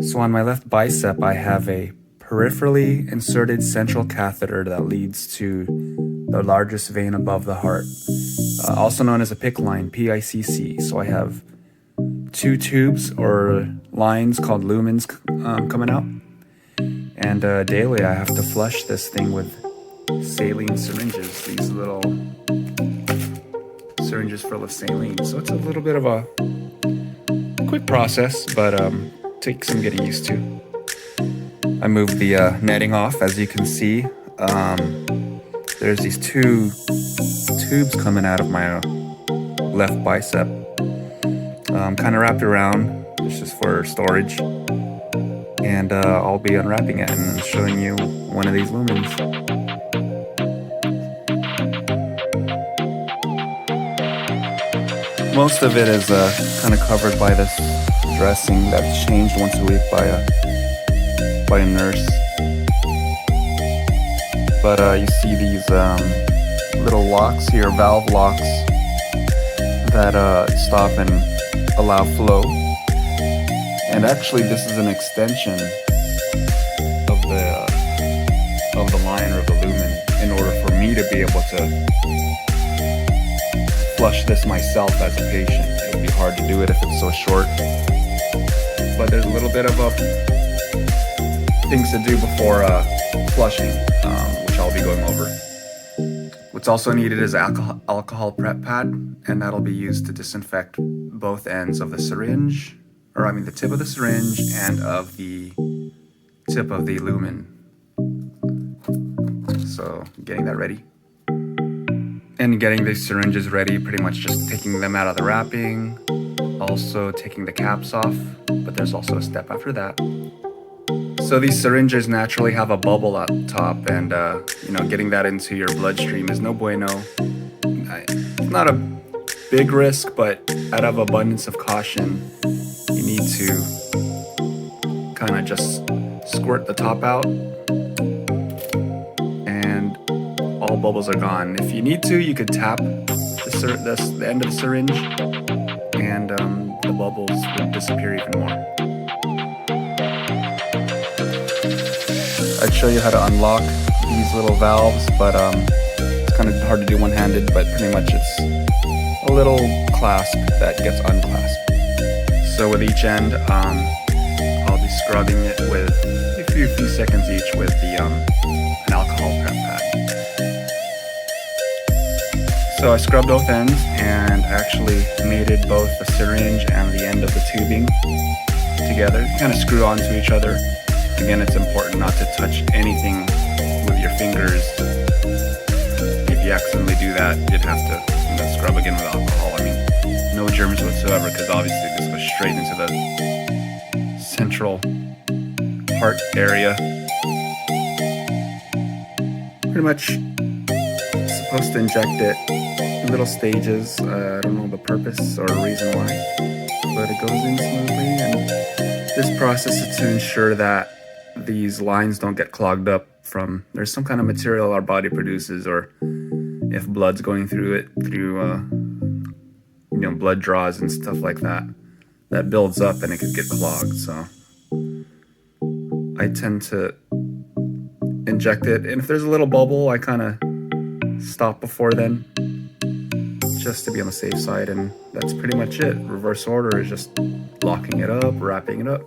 So on my left bicep, I have a peripherally inserted central catheter that leads to the largest vein above the heart, also known as a PICC line, PICC. So I have two tubes or lines called lumens coming out, and daily I have to flush this thing with saline syringes, these little syringes full of saline. So it's a little bit of a quick process, but takes some getting used to. I moved the netting off. As you can see, there's these two tubes coming out of my left bicep, kind of wrapped around. It's just for storage, and I'll be unwrapping it and showing you one of these lumens. Most of it is kind of covered by this dressing that's changed once a week by a nurse. But you see these little locks here, valve locks, that stop and allow flow. And actually, this is an extension of the line or the lumen in order for me to be able to flush this myself as a patient. It would be hard to do it if it's so short. But there's a little bit of things to do before flushing, which I'll be going over. What's also needed is alcohol prep pad, and that'll be used to disinfect both ends of the syringe, the tip of the syringe and of the tip of the lumen. So getting that ready. And getting these syringes ready, pretty much just taking them out of the wrapping, also taking the caps off, but there's also a step after that. So these syringes naturally have a bubble at the top, and getting that into your bloodstream is no bueno. It's not a big risk, but out of abundance of caution, you need to kind of just squirt the top out, and all bubbles are gone. If you need to, you could tap the end of the syringe, and the bubbles would disappear even more. I'd show you how to unlock these little valves, but it's kind of hard to do one-handed, but pretty much it's a little clasp that gets unclasped. So with each end, I'll be scrubbing it with a few seconds each with an alcohol prep pad. So I scrubbed both ends and actually mated both the syringe and the end of the tubing together, kind of screw onto each other. Again, it's important not to touch anything with your fingers. If you accidentally do that, you'd have to scrub again with alcohol. No germs whatsoever, because obviously this goes straight into the central heart area. Pretty much supposed to inject it in little stages. I don't know the purpose or reason why, but it goes in smoothly, and this process is to ensure that these lines don't get clogged up from there's some kind of material our body produces, or if blood's going through it through blood draws and stuff like that builds up and it could get clogged. So I tend to inject it, and if there's a little bubble, I kind of stop before then, just to be on the safe side. And that's pretty much it. Reverse order is just locking it up, wrapping it up.